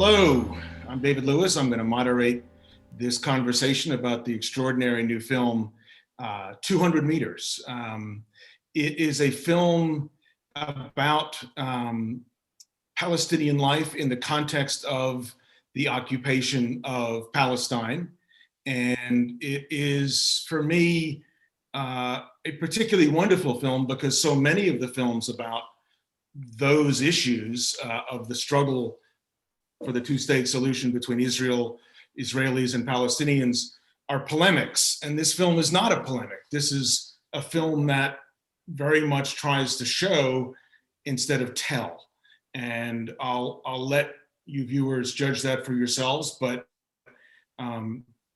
Hello, I'm David Lewis. I'm going to moderate this conversation about the extraordinary new film, 200 Meters. It is a film about Palestinian life in the context of the occupation of Palestine. And it is, for me, a particularly wonderful film because so many of the films about those issues of the struggle for the two-state solution between Israelis and Palestinians are polemics. And this film is not a polemic. This is a film that very much tries to show instead of tell. And I'll let you viewers judge that for yourselves, but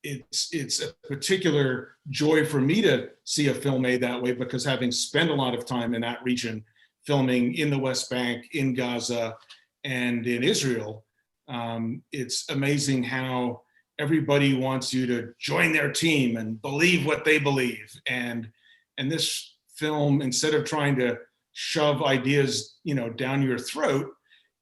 it's a particular joy for me to see a film made that way because having spent a lot of time in that region, filming in the West Bank, in Gaza, and in Israel, it's amazing how everybody wants you to join their team and believe what they believe. And this film, instead of trying to shove ideas, down your throat,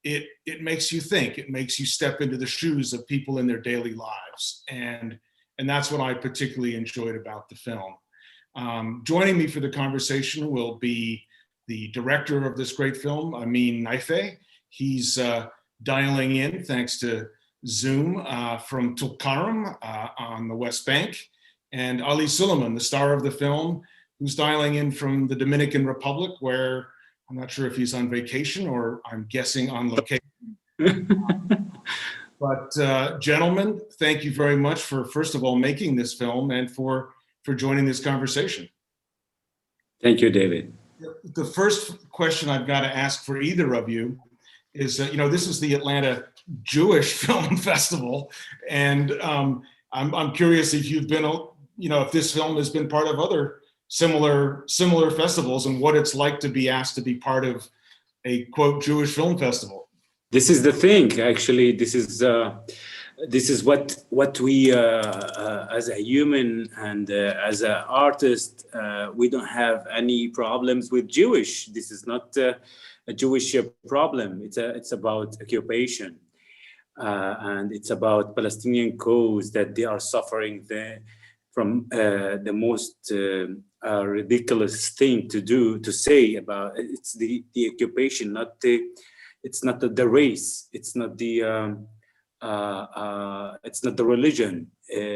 it makes you think. It makes you step into the shoes of people in their daily lives. And that's what I particularly enjoyed about the film. Joining me for the conversation will be the director of this great film, Amin Naifeh. He's dialing in thanks to Zoom from Tulkarm on the West Bank, and Ali Suleiman, the star of the film, who's dialing in from the Dominican Republic, where I'm not sure if he's on vacation or I'm guessing on location. But gentlemen, thank you very much for, first of all, making this film and for joining this conversation. Thank you, David. The first question I've got to ask for either of you is, this is the Atlanta Jewish Film Festival, and I'm curious if you've been, if this film has been part of other similar festivals and what it's like to be asked to be part of a quote Jewish film festival. This is the thing. Actually, this is what we as a human and as an artist, we don't have any problems with Jewish. This is not a Jewish problem. It's about occupation, and it's about Palestinian cause that they are suffering from the most ridiculous thing to say about it's the occupation, it's not the race, it's not the religion.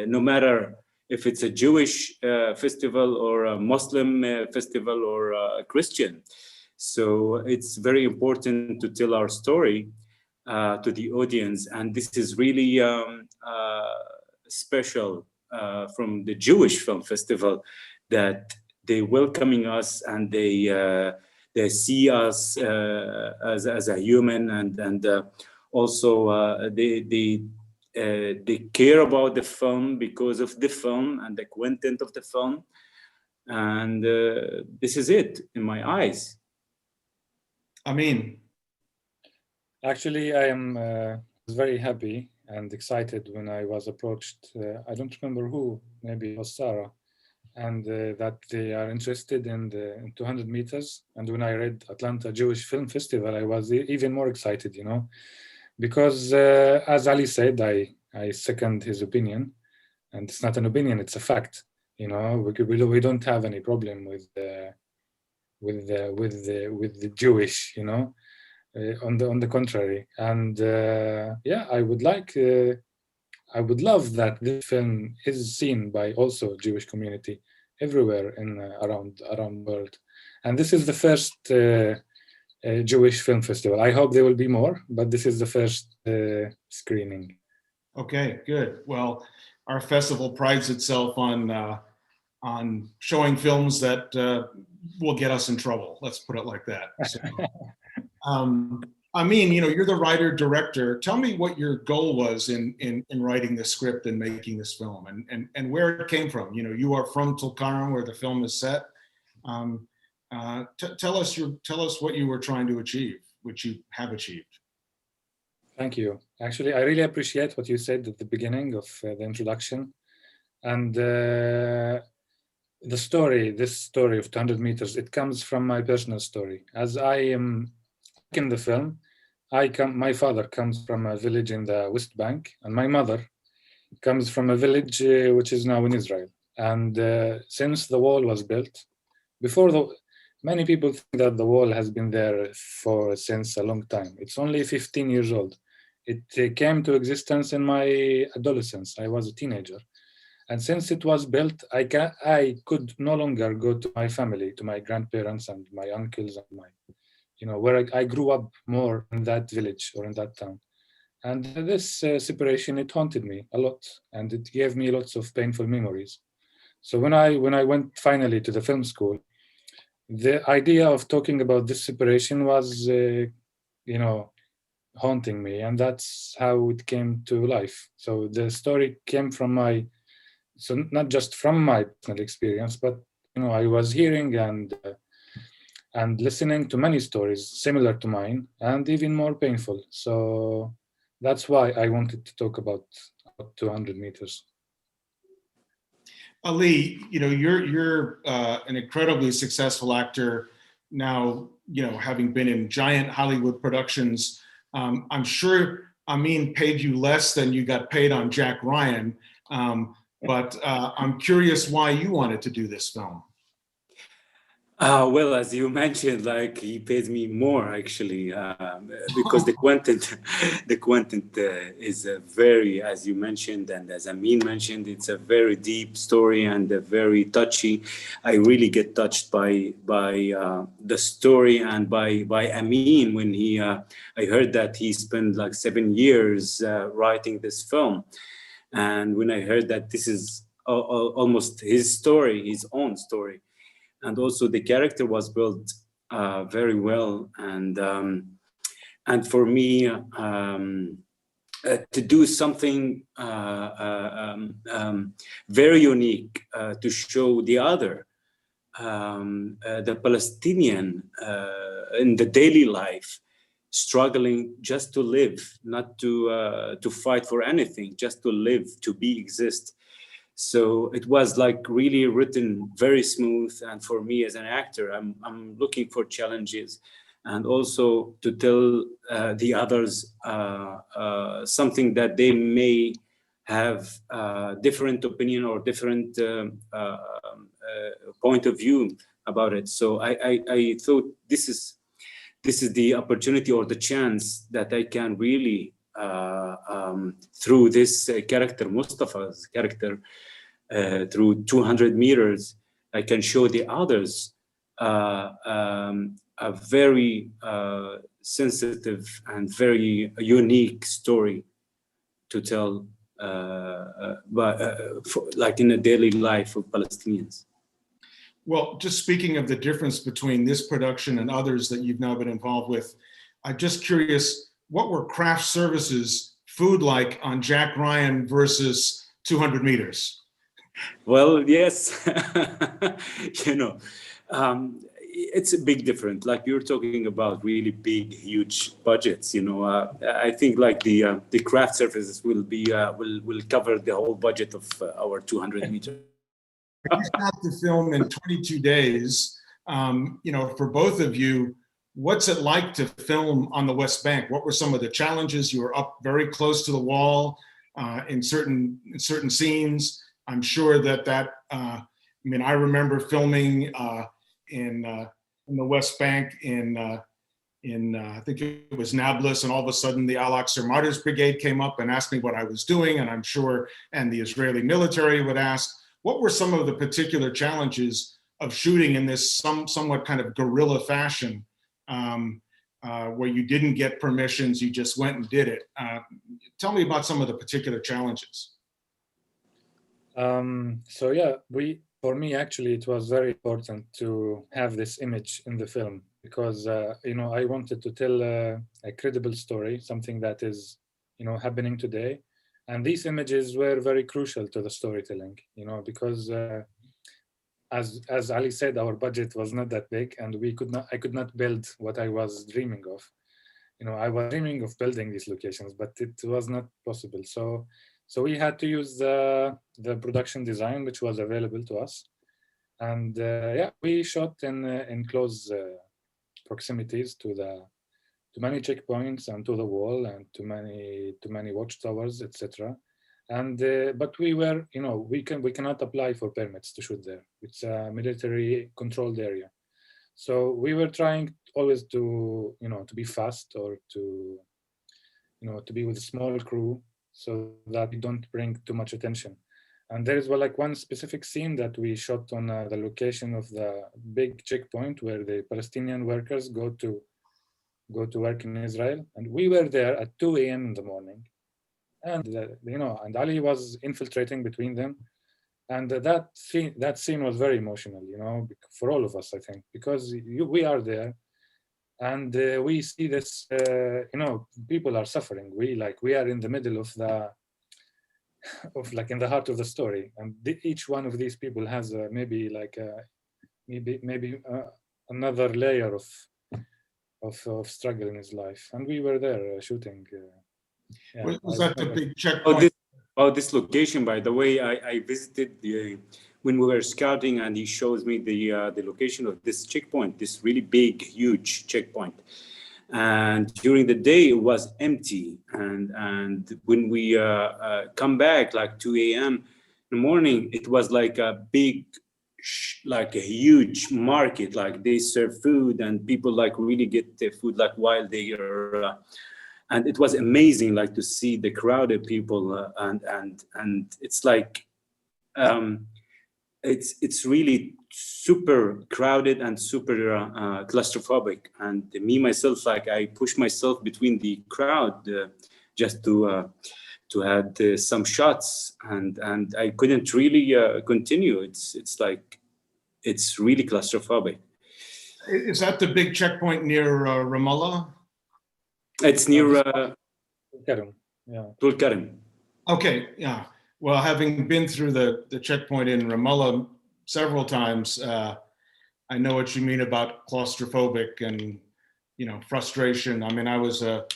No matter if it's a Jewish festival or a Muslim festival or a Christian. So it's very important to tell our story to the audience, and this is really special from the Jewish Film Festival that they welcoming us and they see us as a human and also they care about the film because of the film and the content of the film, and this is it in my eyes. Amin. Actually, I am very happy and excited when I was approached. I don't remember who, maybe it was Sarah, and that they are interested in 200 meters. And when I read Atlanta Jewish Film Festival, I was even more excited, because as Ali said, I second his opinion, and it's not an opinion; it's a fact. We don't have any problem with the Jewish, on the contrary. And I would love that this film is seen by also Jewish community everywhere around the world. And this is the first Jewish film festival. I hope there will be more, but this is the first screening. Okay, good. Well, our festival prides itself on showing films that will get us in trouble. Let's put it like that. So, Amin, you're the writer director. Tell me what your goal was in writing the script and making this film, and where it came from. You are from Tulkarm, where the film is set. Tell us what you were trying to achieve, which you have achieved. Thank you. Actually, I really appreciate what you said at the beginning of the introduction, and this story of 200 meters. It comes from my personal story. As I am in the film, my father comes from a village in the West Bank, and my mother comes from a village which is now in Israel. And since the wall was built, many people think that the wall has been there since a long time. It's only 15 years old. It came to existence in my adolescence. I was a teenager. And since it was built, I could no longer go to my family, to my grandparents and my uncles and where I grew up more in that village or in that town. And this separation, it haunted me a lot, and it gave me lots of painful memories. So when I went finally to the film school, the idea of talking about this separation was, haunting me, and that's how it came to life. So the story came so not just from my personal experience, but I was hearing and listening to many stories similar to mine, and even more painful. So that's why I wanted to talk about 200 meters. Ali, you're an incredibly successful actor now. Having been in giant Hollywood productions, I'm sure Amin paid you less than you got paid on Jack Ryan, but I'm curious why you wanted to do this film. Well, as you mentioned, like he pays me more actually, because the content is very, as you mentioned, and as Amin mentioned, it's a very deep story and a very touchy. I really get touched by the story and by Amin when I heard that he spent like 7 years writing this film, and when I heard that this is almost his story, his own story. And also the character was built very well, and for me to do something very unique to show the other, the Palestinian in the daily life, struggling just to live, not to fight for anything, just to live, to exist. So it was like really written very smooth, and for me as an actor, I'm looking for challenges, and also to tell the others something that they may have different opinion or different point of view about it. So I thought this is the opportunity or the chance that I can really through this character, Mustafa's character, through 200 meters, I can show the others a very sensitive and very unique story to tell, like in the daily life of Palestinians. Well, just speaking of the difference between this production and others that you've now been involved with, I'm just curious, what were craft services food like on Jack Ryan versus 200 meters? Well, yes, it's a big difference. Like you're talking about really big, huge budgets. I think like the craft services will cover the whole budget of our 200 meters. You shot the film in 22 days. For both of you, what's it like to film on the West Bank? What were some of the challenges? You were up very close to the wall in certain scenes. I'm sure that I remember filming in the West Bank in I think it was Nablus, and all of a sudden the Al-Aqsa Martyrs Brigade came up and asked me what I was doing, and I'm sure, and the Israeli military would ask, what were some of the particular challenges of shooting in this somewhat kind of guerrilla fashion, where you didn't get permissions, you just went and did it? Tell me about some of the particular challenges. So yeah, for me, actually, it was very important to have this image in the film because, I wanted to tell a credible story, something that is, happening today. And these images were very crucial to the storytelling, because as Ali said, our budget was not that big, and I could not build what I was dreaming of. I was dreaming of building these locations, but it was not possible. So we had to use the production design, which was available to us. And we shot in close proximities to many checkpoints and to the wall and to many watchtowers, etc. And but we were, we cannot apply for permits to shoot there. It's a military controlled area. So we were trying always to, to be fast, or to, to be with a small crew, so that we don't bring too much attention. And there is like one specific scene that we shot on the location of the big checkpoint where the Palestinian workers go to work in Israel, and we were there at 2 a.m. in the morning, and and Ali was infiltrating between them, and that scene was very emotional, for all of us, I think, because we are there, and we see this, people are suffering. We are in the middle of in the heart of the story, and each one of these people has maybe another layer of struggle in his life, and we were there shooting. Was that the big checkpoint? This location, by the way, I visited when we were scouting, and he shows me the location of this checkpoint, this really big, huge checkpoint. And during the day, it was empty. And when we come back, like 2 a.m. in the morning, it was like a big, like a huge market. Like they serve food, and people like really get their food like while they are. And it was amazing, like to see the crowded people, and it's like it's really super crowded and super claustrophobic. And me myself, like I push myself between the crowd just to have some shots, and I couldn't really continue. It's like it's really claustrophobic. Is that the big checkpoint near Ramallah? It's near Tul Karim. Okay, yeah. Well, having been through the checkpoint in Ramallah several times, I know what you mean about claustrophobic and, frustration. I mean, I was an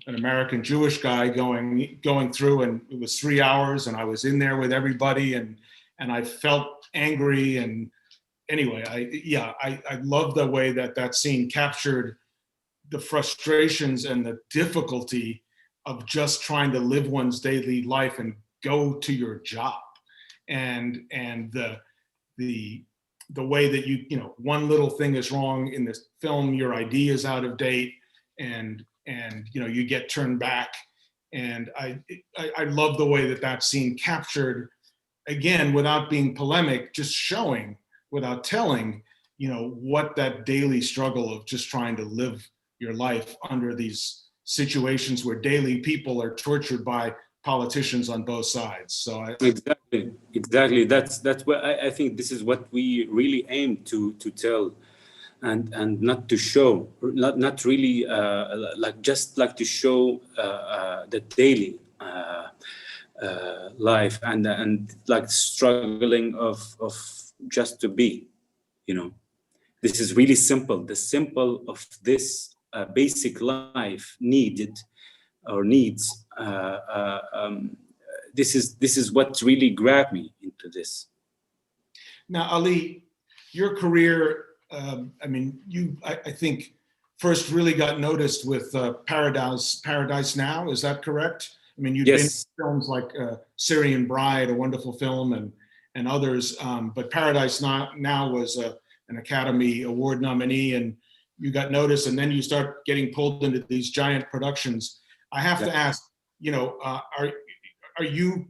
American Jewish guy going through, and it was 3 hours, and I was in there with everybody, and I felt angry. And anyway, I love the way that scene captured the frustrations and the difficulty of just trying to live one's daily life and go to your job, and the way that one little thing is wrong in this film, your ID is out of date, and you get turned back. And I love the way that scene captured, again, without being polemic, just showing, without telling, what that daily struggle of just trying to live your life under these situations where daily people are tortured by politicians on both sides. So exactly. That's what I think. This is what we really aim to tell, and not to show, not really just to show the daily life and like struggling of just to be. This is really simple. The simple of this basic life needs. This is what really grabbed me into this. Now, Ali, your career, I think first really got noticed with Paradise Now. Is that correct? I mean, you've been in films like Syrian Bride, a wonderful film, and others, but Paradise Now was an Academy Award nominee, and you got noticed, and then you start getting pulled into these giant productions. I have to ask, are you,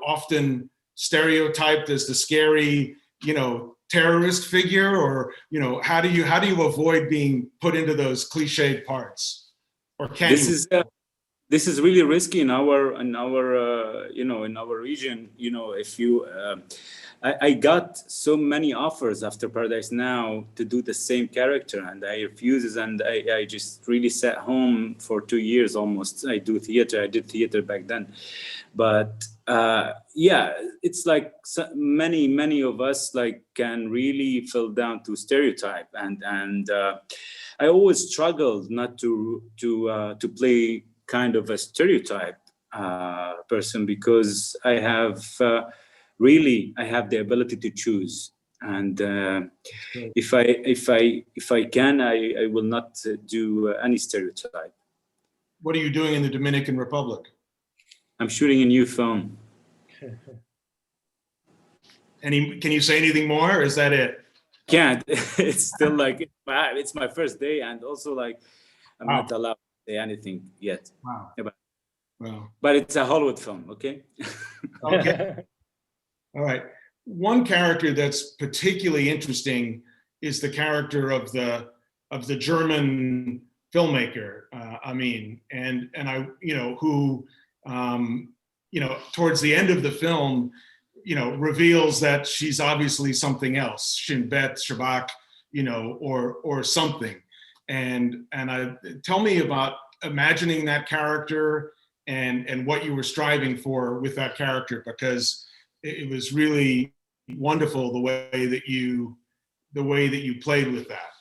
often stereotyped as the scary, terrorist figure, or, how do you avoid being put into those cliched parts? Or can you? This is really risky in our region. If you, I got so many offers after Paradise Now to do the same character, and I refused, and I just really sat home for 2 years almost. I did theater back then, but it's like many of us can really fall down to stereotype, and I always struggled not to play kind of a stereotype person, because I have the ability to choose. And Good. if I can, I will not do any stereotype. What are you doing in the Dominican Republic? I'm shooting a new film. Can you say anything more, or is that it? Can't. It's still like it's my first day, and also like I'm Wow. not allowed to say anything yet. Wow. Yeah, Wow. but it's a Hollywood film, okay? Okay. All right. One character that's particularly interesting is the character of the German filmmaker, Amin, and I, who, towards the end of the film, reveals that she's obviously something else, Shin Bet, Shabak, or something. And tell me about imagining that character and what you were striving for with that character, because it was really wonderful the way that you played with that.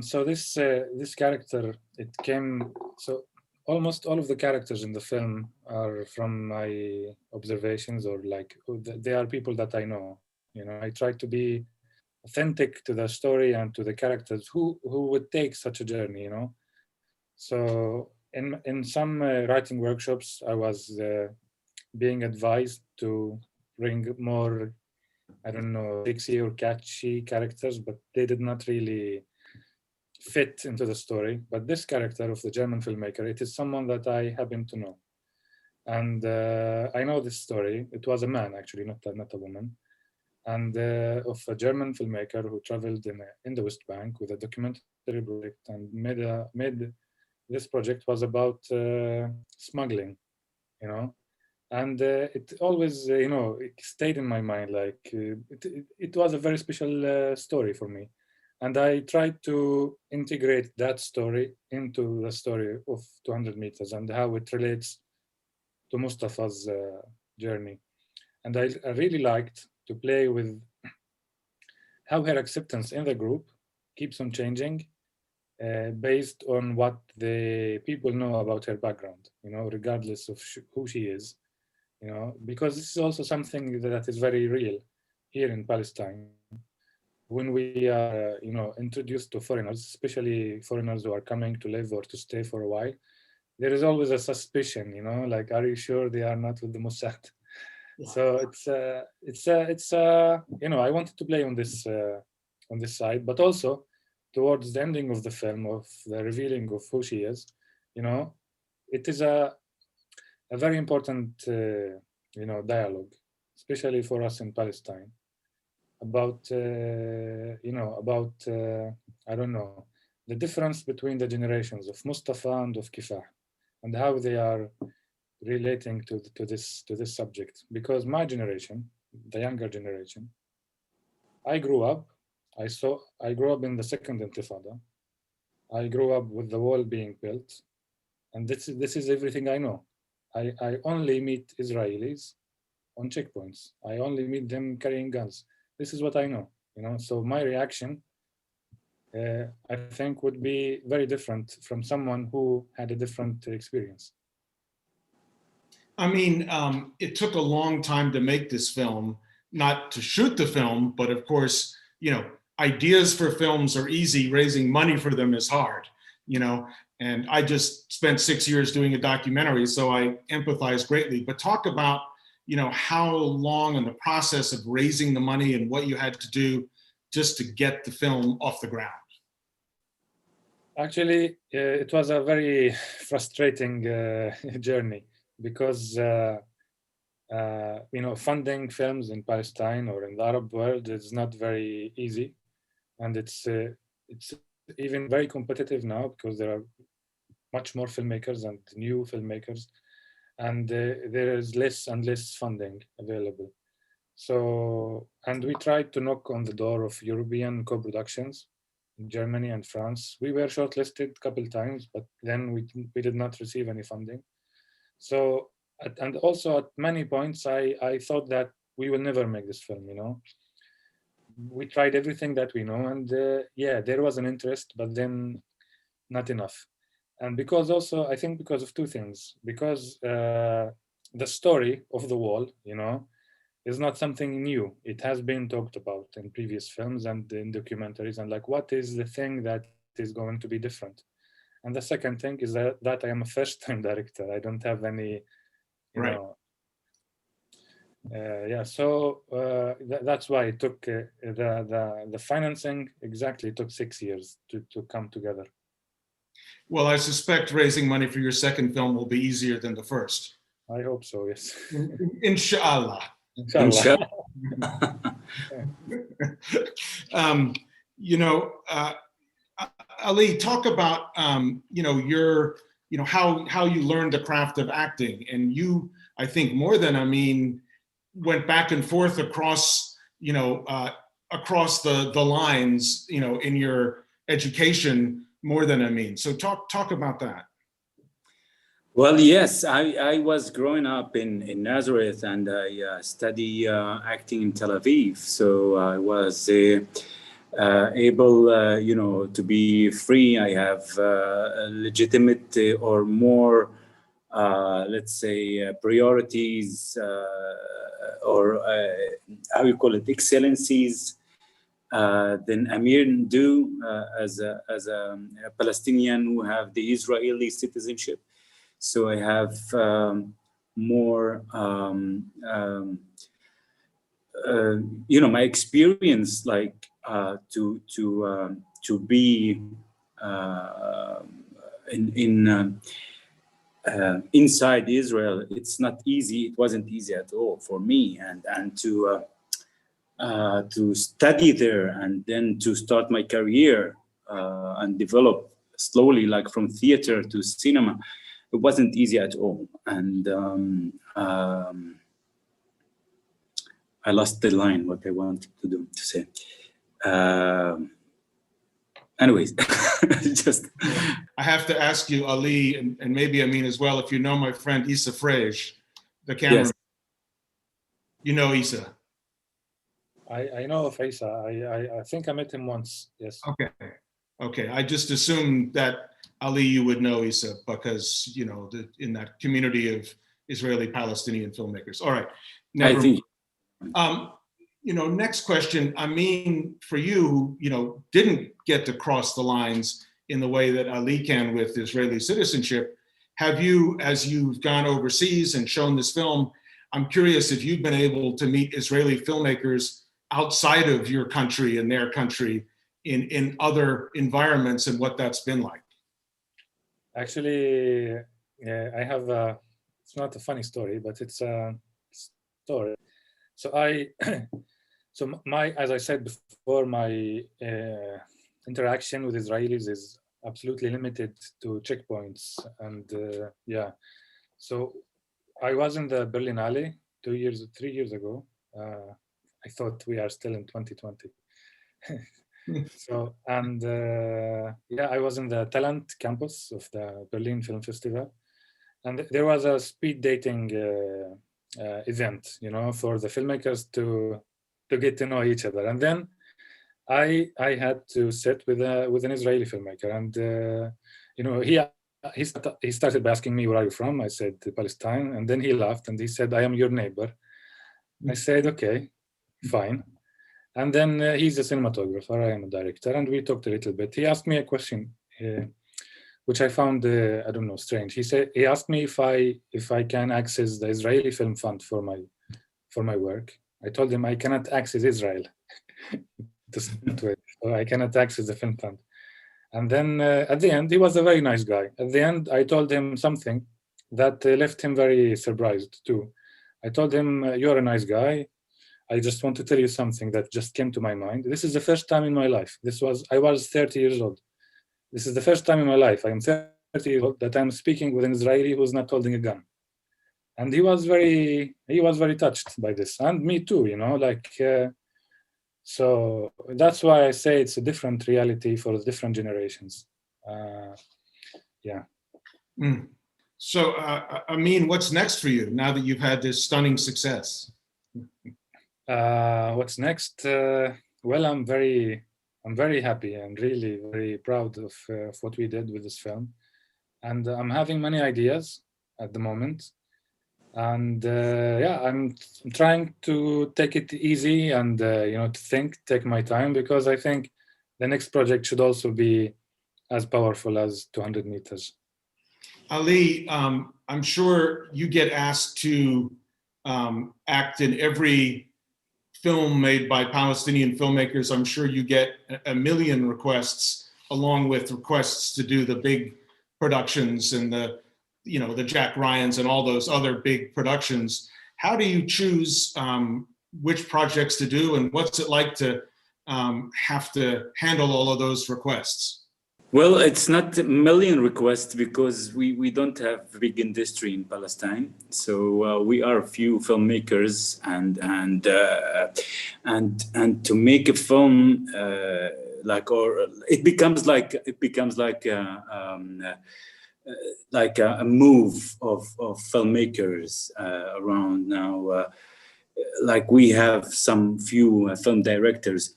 So this character, it came, so almost all of the characters in the film are from my observations, or like they are people that I know. I try to be authentic to the story and to the characters who would take such a journey. So in some writing workshops, I was being advised to bring more, I don't know, sexy or catchy characters, but they did not really fit into the story. But this character of the German filmmaker, it is someone that I happen to know. And I know this story. It was a man, actually, not a woman. And of a German filmmaker who traveled in the West Bank with a documentary project and made this project was about smuggling, and it always, it stayed in my mind. Like it was a very special story for me, and I tried to integrate that story into the story of 200 meters and how it relates to Mustafa's journey. And I really liked to play with how her acceptance in the group keeps on changing based on what the people know about her background, regardless of who she is, because this is also something that is very real here in Palestine. When we are, introduced to foreigners, especially foreigners who are coming to live or to stay for a while, there is always a suspicion, like, are you sure they are not with the Mossad? Yeah. So I wanted to play on this side, but also towards the ending of the film, of the revealing of who she is, it is a very important, dialogue, especially for us in Palestine, about, I don't know, the difference between the generations of Mustafa and of Kifah, and how they are relating to this subject. Because my generation, the younger generation, I grew up in the second Intifada. I grew up with the wall being built, and this is everything I know. I only meet Israelis on checkpoints. I only meet them carrying guns. This is what I know, So my reaction, I think, would be very different from someone who had a different experience. I mean, it took a long time to make this film, not to shoot the film, but of course, ideas for films are easy. Raising money for them is hard, and I just spent 6 years doing a documentary, so I empathize greatly. But talk about, how long in the process of raising the money and what you had to do just to get the film off the ground. Actually, it was a very frustrating journey, because funding films in Palestine or in the Arab world is not very easy, and it's even very competitive now, because there are much more filmmakers and new filmmakers, and there is less and less funding available. So, and we tried to knock on the door of European co-productions in Germany and France. We were shortlisted a couple times, but then we did not receive any funding. So, and also at many points, I thought that we will never make this film, We tried everything that we know, and there was an interest, but then not enough. And because also, I think because of two things. Because the story of the wall, is not something new. It has been talked about in previous films and in documentaries, and like, what is the thing that is going to be different? And the second thing is that I am a first-time director. I don't have any, you Right. know, so that's why it took the financing exactly took 6 years to come together. Well, I suspect raising money for your second film will be easier than the first. I hope so, yes. Inshallah. Inshallah. You know, Ali, talk about you know, your, you know, how you learned the craft of acting, and you, I think more than Amin, went back and forth across, you know, across the lines, you know, in your education more than Amin. So talk about that. Well, yes, I was growing up in Nazareth, and I study acting in Tel Aviv. So I was able, you know, to be free. I have legitimate or more, let's say, priorities or how you call it, excellencies than Amir do as a Palestinian who have the Israeli citizenship. So I have more, you know, my experience, like to be inside Israel. It's not easy. It wasn't easy at all for me, and to study there and then to start my career and develop slowly, like from theater to cinema. It wasn't easy at all, and I lost the line what I wanted to say. Anyways, just I have to ask you, Ali, and maybe Amin as well, if you know my friend Issa Frege, the cameraman. yes. You know Issa. I know of Isa. I think I met him once. Yes. Okay. I just assumed that Ali, you would know Issa because, you know, in that community of Israeli Palestinian filmmakers. All right. I think. You know, next question. I mean, for you, you know, didn't get to cross the lines in the way that Ali can with Israeli citizenship. Have you, as you've gone overseas and shown this film, I'm curious if you've been able to meet Israeli filmmakers outside of your country and their country in other environments and what that's been like. Actually, I have it's not a funny story, but it's a story. So as I said before, my interaction with Israelis is absolutely limited to checkpoints. And so I was in the Berlinale 3 years ago. I thought we are still in 2020. So, and I was in the talent campus of the Berlin Film Festival, and there was a speed dating event, you know, for the filmmakers to get to know each other. And then I had to sit with an Israeli filmmaker, and you know, he started by asking me, where are you from? I said Palestine, and then he laughed and he said, I am your neighbor. I said, okay, fine. And then he's a cinematographer, I am a director, and we talked a little bit. He asked me a question, which I found, I don't know, strange. He asked me if I can access the Israeli Film Fund for my work. I told him I cannot access Israel. So I cannot access the film fund. And then at the end, he was a very nice guy. At the end, I told him something that left him very surprised too. I told him, you're a nice guy. I just want to tell you something that just came to my mind. This is the first time in my life. I was 30 years old. This is the first time in my life. I am 30 years old that I'm speaking with an Israeli who's not holding a gun. And he was very touched by this, and me too, you know, like, so that's why I say it's a different reality for the different generations. So, Amin, what's next for you now that you've had this stunning success? What's next? Well, I'm very happy and really very proud of what we did with this film, and I'm having many ideas at the moment. And yeah, I'm trying to take it easy and to take my time, because I think the next project should also be as powerful as 200 meters. Ali, I'm sure you get asked to act in every film made by Palestinian filmmakers. I'm sure you get a million requests, along with requests to do the big productions and the Jack Ryans and all those other big productions. How do you choose which projects to do, and what's it like to have to handle all of those requests? Well, it's not a million requests because we don't have big industry in Palestine. So we are a few filmmakers, and to make a film it becomes like a move of filmmakers around now. Like we have some few film directors,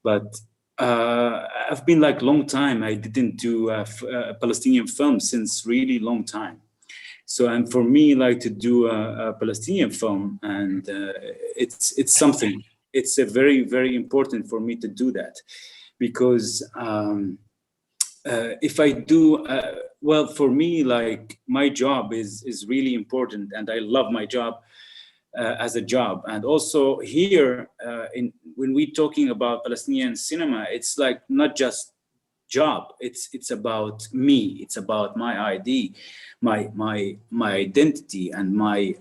but I've been like long time. I didn't do a Palestinian film since really long time. So, and for me, like to do a Palestinian film, and it's something. It's a very, very important for me to do that, because if I do, well, for me, like my job is really important, and I love my job. As a job, and also here when we're talking about Palestinian cinema, it's like not just job. It's about me. It's about my ID, my identity, and my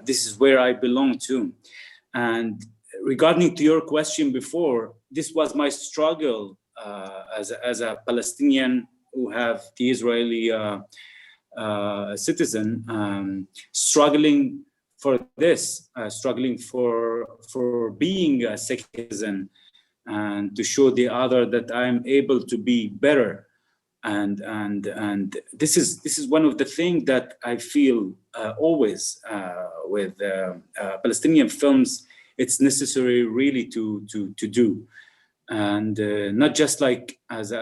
this is where I belong to. And regarding to your question before, this was my struggle as a Palestinian who have the Israeli citizen, struggling for this, struggling for being a citizen, and to show the other that I'm able to be better, and this is one of the things that I feel always with Palestinian films. It's necessary really to do, and not just like as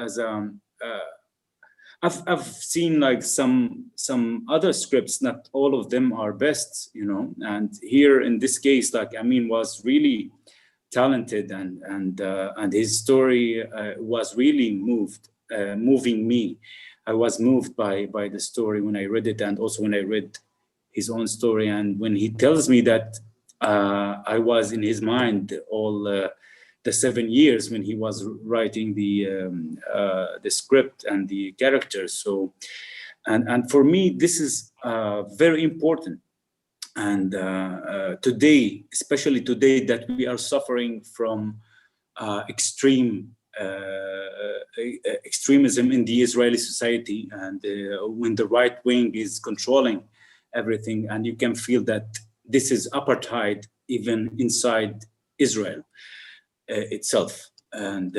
I've seen like some other scripts. Not all of them are best, And here in this case, like Amin was really talented, and his story was really moving me. I was moved by the story when I read it, and also when I read his own story. And when he tells me that I was in his mind all the 7 years when he was writing the script and the characters. So, and for me, this is very important. And today, especially today, that we are suffering from extremism in the Israeli society, and when the right wing is controlling everything, and you can feel that this is apartheid even inside Israel itself. And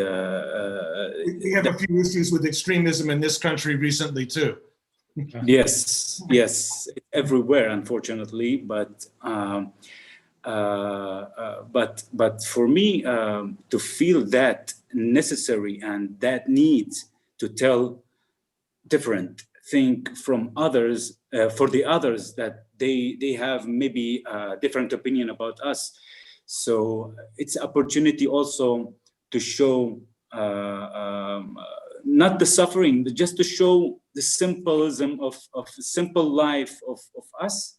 we have a few issues with extremism in this country recently too. Yes, everywhere, unfortunately. But for me, to feel that necessary and that need to tell different thing from others, for the others, that they have maybe a different opinion about us. So it's an opportunity also to show not the suffering, but just to show the symbolism of simple life of us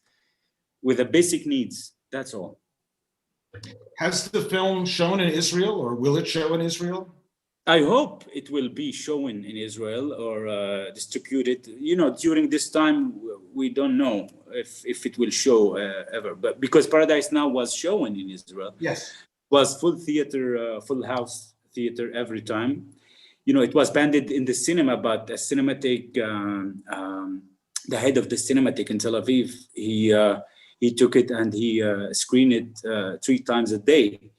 with the basic needs. That's all. Has the film shown in Israel, or will it show in Israel? I hope it will be shown in Israel or distributed. During this time, we don't know if it will show ever. But because Paradise Now was shown in Israel, yes, was full theater, full house theater every time. It was banned in the cinema, but the cinematic, the head of the cinematic in Tel Aviv, he took it and he screened it 3 times a day,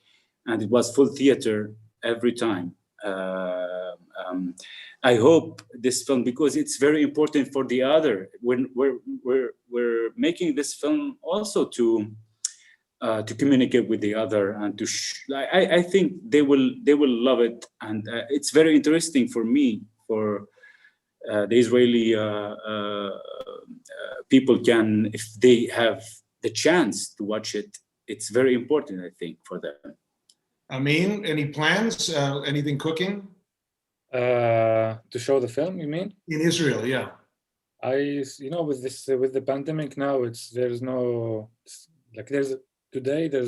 and it was full theater every time. I hope this film, because it's very important for the other, when we're making this film also to communicate with the other, and to I think they will love it, and it's very interesting for me, for the Israeli people, can, if they have the chance to watch it, it's very important, I think, for them. Amin, any plans? Anything cooking? To show the film, you mean? In Israel, yeah. With the pandemic now, there's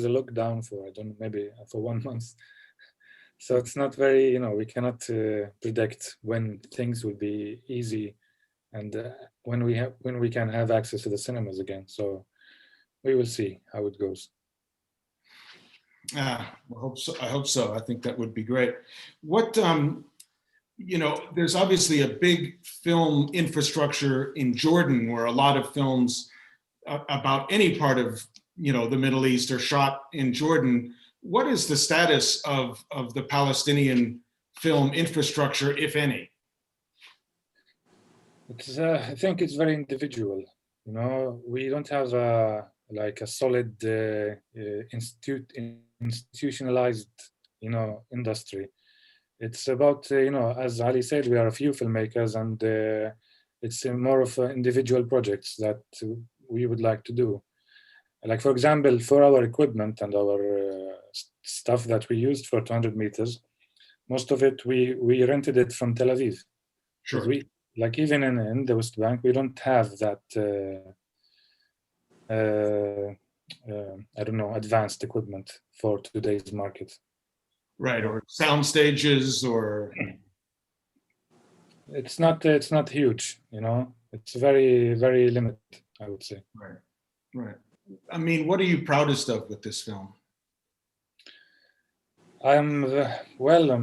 a lockdown for, I don't know, maybe for 1 month. So it's not very, we cannot predict when things will be easy and when we can have access to the cinemas again. So we will see how it goes. I hope so. I hope so. I think that would be great. What, there's obviously a big film infrastructure in Jordan where a lot of films about any part of, the Middle East are shot in Jordan. What is the status of the Palestinian film infrastructure, if any? I think it's very individual. We don't have a solid institutionalized, industry. It's about, as Ali said, we are a few filmmakers, and it's more of individual projects that we would like to do. Like, for example, for our equipment and our stuff that we used for 200 meters, most of it, we rented it from Tel Aviv. Sure. Even in the West Bank, we don't have that, advanced equipment for today's market. Right, or sound stages, or it's not huge, it's very, very limited, I would say. Right. I mean, what are you proudest of with this film? I'm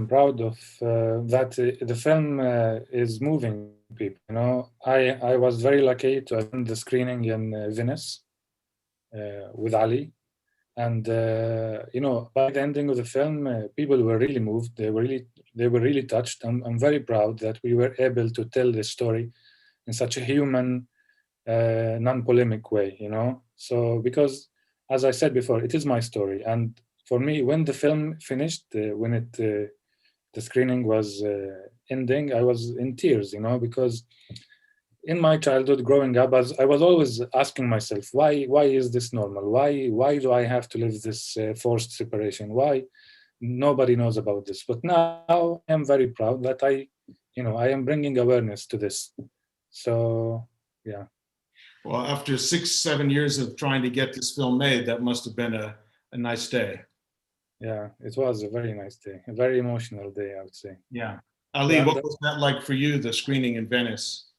proud of that the film is moving people. I was very lucky to attend the screening in Venice with Ali. And by the ending of the film, people were really moved. They were really touched. I'm very proud that we were able to tell this story in such a human, non-polemic way. So because, as I said before, it is my story. And for me, when the film finished, the screening was ending, I was in tears. Because in my childhood, growing up, I was always asking myself, why is this normal? Why do I have to live this forced separation? Why nobody knows about this? But now I'm very proud that I am bringing awareness to this. So, yeah. Well, after 6-7 years of trying to get this film made, that must have been a nice day. Yeah, it was a very nice day, a very emotional day, I would say. Yeah. Ali, what was that like for you, the screening in Venice?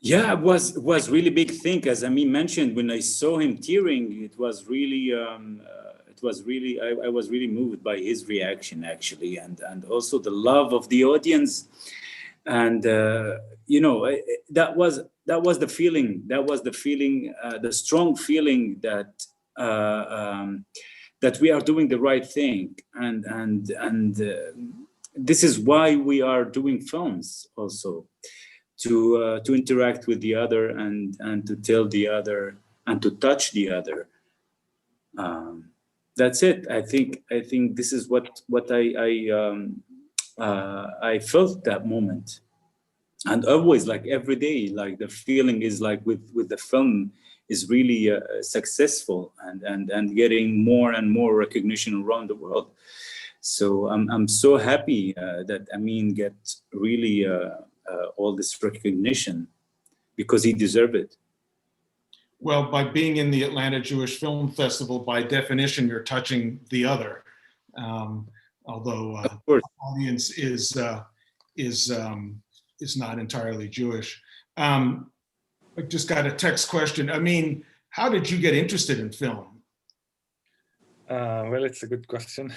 Yeah, it was really big thing. As Amin mentioned, when I saw him tearing, it was really, I was really moved by his reaction, actually, and also the love of the audience. And, that was the feeling, the strong feeling that, that we are doing the right thing. And this is why we are doing films also. To interact with the other and to tell the other and to touch the other. That's it. I think this is what I felt that moment, and always, like every day, like the feeling is like with the film is really successful and getting more and more recognition around the world. So I'm so happy that Amin get really. All this recognition because he deserved it. Well, by being in the Atlanta Jewish Film Festival, by definition, you're touching the other. Although the audience is not entirely Jewish. I just got a text question. I mean, how did you get interested in film? Well, it's a good question.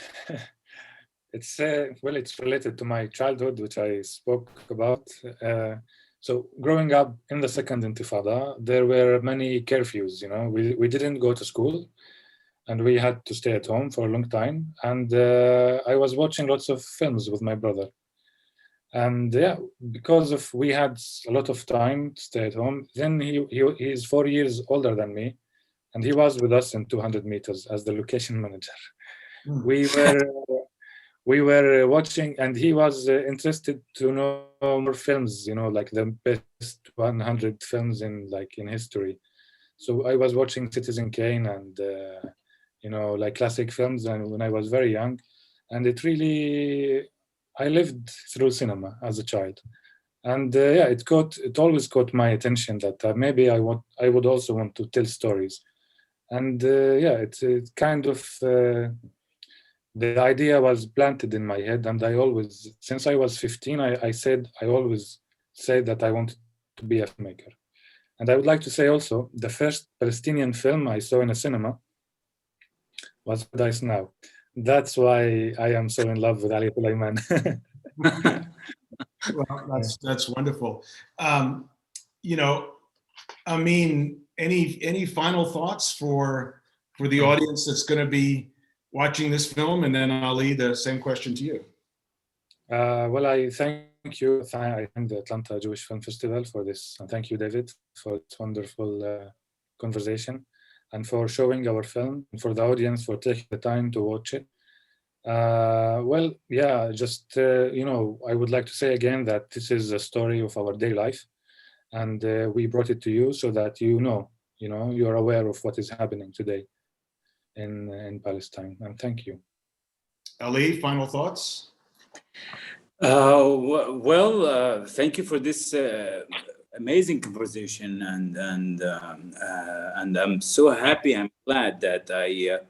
It's related to my childhood, which I spoke about. So growing up in the second Intifada, there were many curfews. We didn't go to school, and we had to stay at home for a long time. And I was watching lots of films with my brother. And yeah, because we had a lot of time to stay at home. Then he is 4 years older than me, and he was with us in 200 meters as the location manager. We were watching, and he was interested to know more films, like the best 100 films in history. So I was watching Citizen Kane and like classic films, and when I was very young, and it really, I lived through cinema as a child, and it always caught my attention that maybe I would also want to tell stories, and it's kind of. The idea was planted in my head, and I always, since I was 15, I always said that I wanted to be a filmmaker. And I would like to say also, the first Palestinian film I saw in a cinema was Paradise Now. That's why I am so in love with Ali Sulaiman. Well, that's wonderful. Amin, any final thoughts for the audience that's going to be watching this film? And then Ali, the same question to you. Well, I thank you. I thank the Atlanta Jewish Film Festival for this. And thank you, David, for this wonderful conversation and for showing our film, and for the audience for taking the time to watch it. I would like to say again that this is a story of our daily life, and we brought it to you so that you're aware of what is happening today in Palestine. And thank you. Ali, final thoughts? Thank you for this amazing conversation, and I'm so happy. I'm glad that I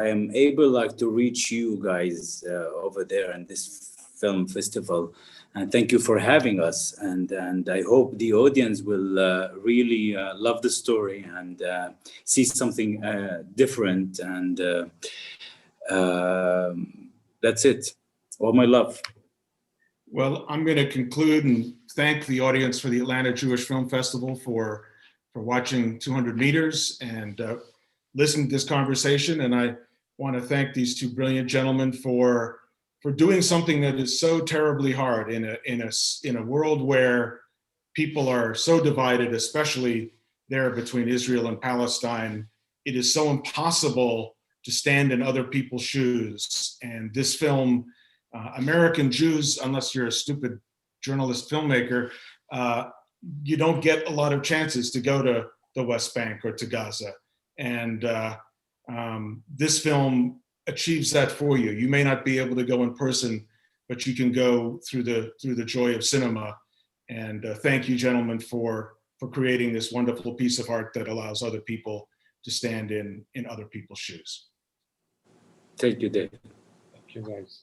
am able to reach you guys over there in this film festival, and thank you for having us. And I hope the audience will really love the story and see something different. And that's it. All my love. Well, I'm going to conclude and thank the audience for the Atlanta Jewish Film Festival for watching 200 Meters and listening to this conversation. And I want to thank these two brilliant gentlemen for doing something that is so terribly hard in a world where people are so divided, especially there between Israel and Palestine. It is so impossible to stand in other people's shoes. And this film, American Jews, unless you're a stupid journalist filmmaker, you don't get a lot of chances to go to the West Bank or to Gaza. And this film achieves that for you. You may not be able to go in person, but you can go through the joy of cinema. And thank you, gentlemen, for creating this wonderful piece of art that allows other people to stand in other people's shoes. Thank you, Dave. Thank you, guys.